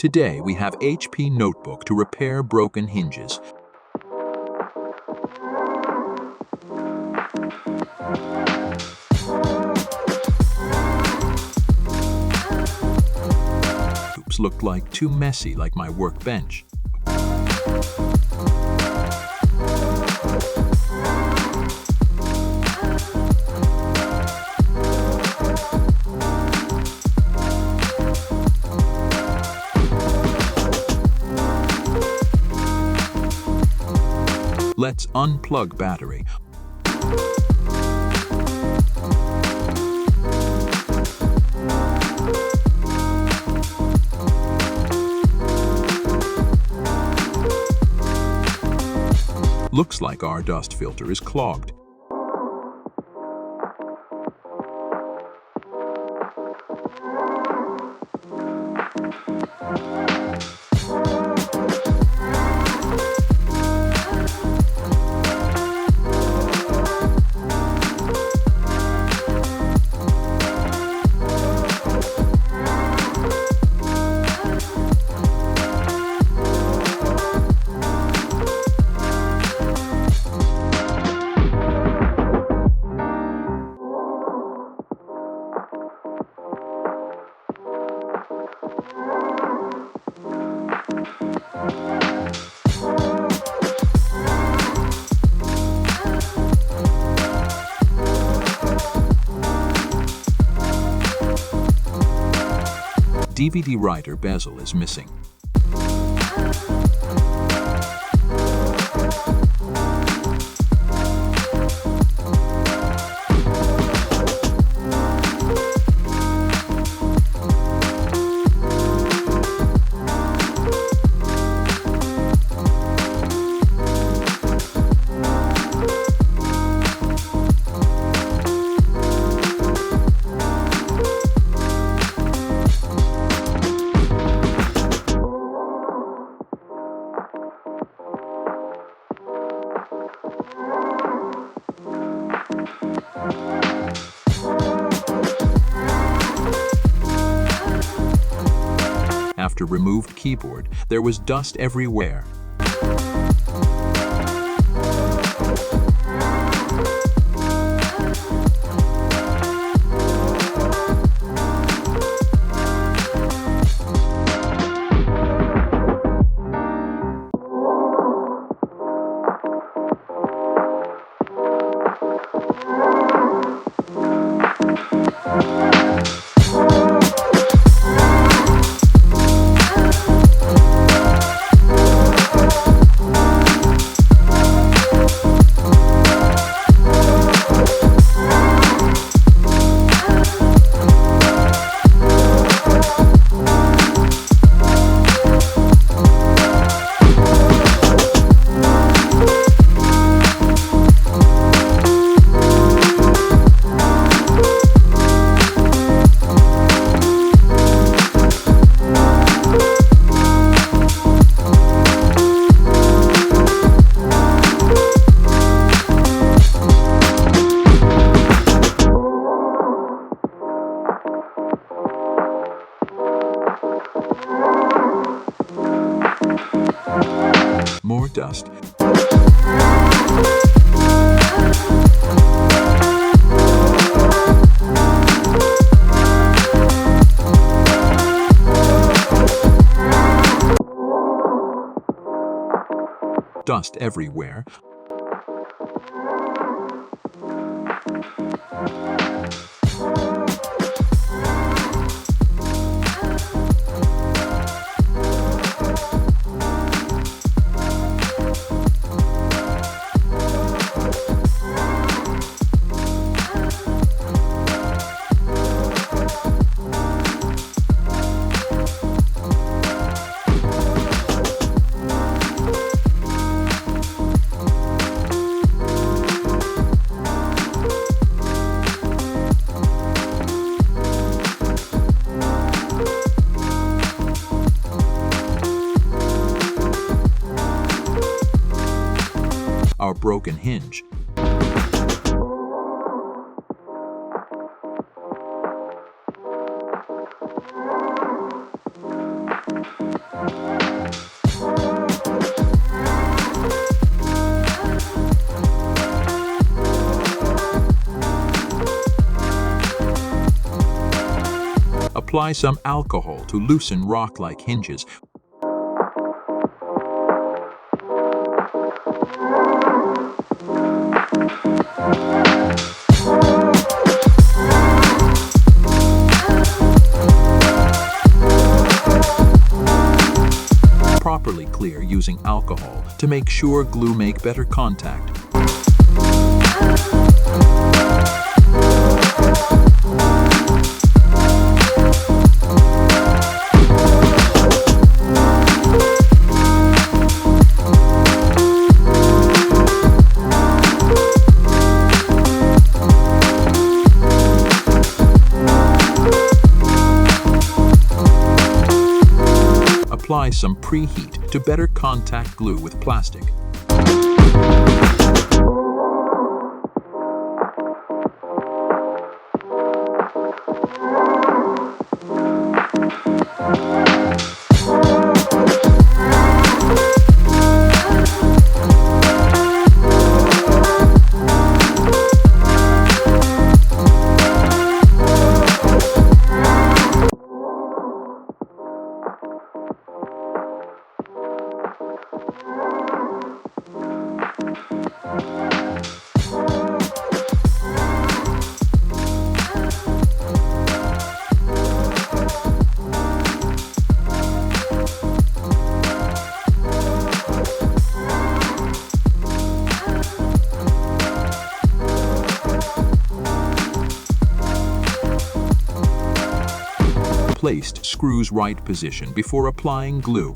Today we have HP notebook to repair broken hinges. Oops, looked like too messy, like my workbench. Let's unplug battery. Looks like our dust filter is clogged. DVD writer bezel is missing. After removed keyboard, there was dust everywhere. More dust. Dust everywhere. Our broken hinge. Apply some alcohol to loosen rock-like hinges. Properly clear using alcohol to make sure glue make better contact. Apply some preheat to better contact glue with plastic. Placed screws right position before applying glue.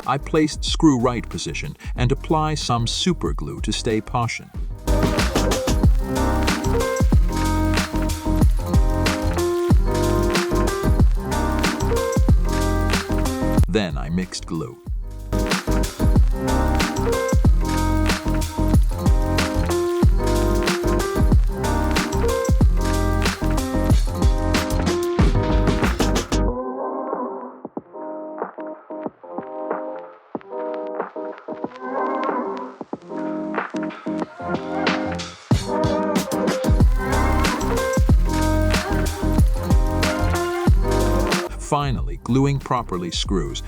I placed screw right position and apply some super glue to stay position. Then I mixed glue. Finally, gluing properly screws.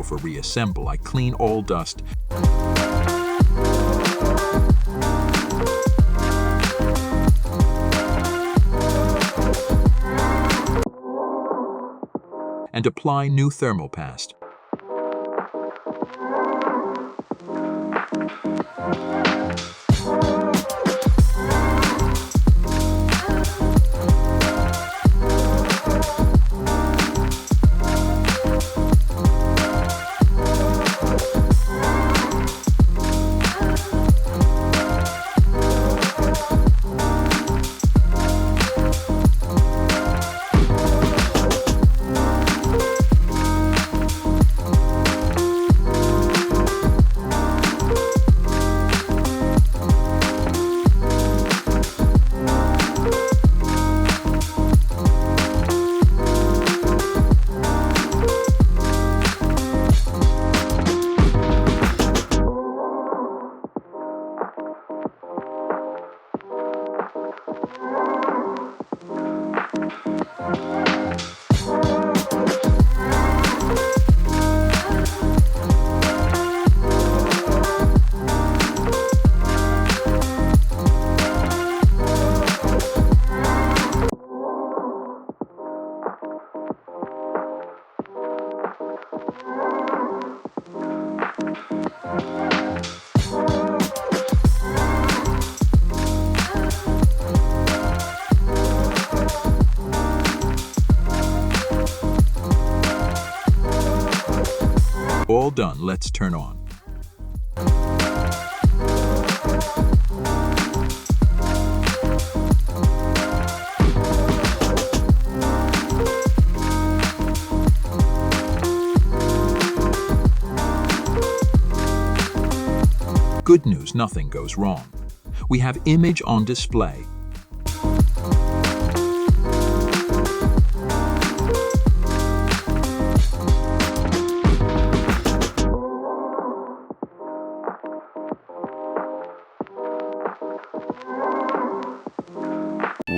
For reassemble, I clean all dust. and apply new thermal paste. All done, let's turn on. Good news, nothing goes wrong. We have image on display.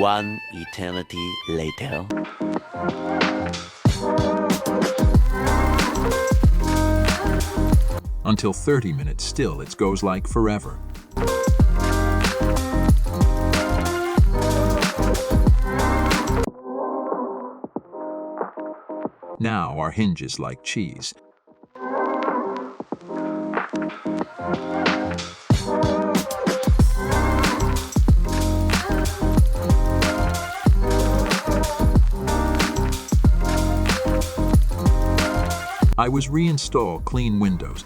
One eternity later. Until 30 minutes still, it goes like forever. Now our hinge is like cheese. I was reinstall clean Windows.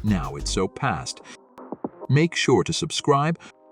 Now it's so past. Make sure to subscribe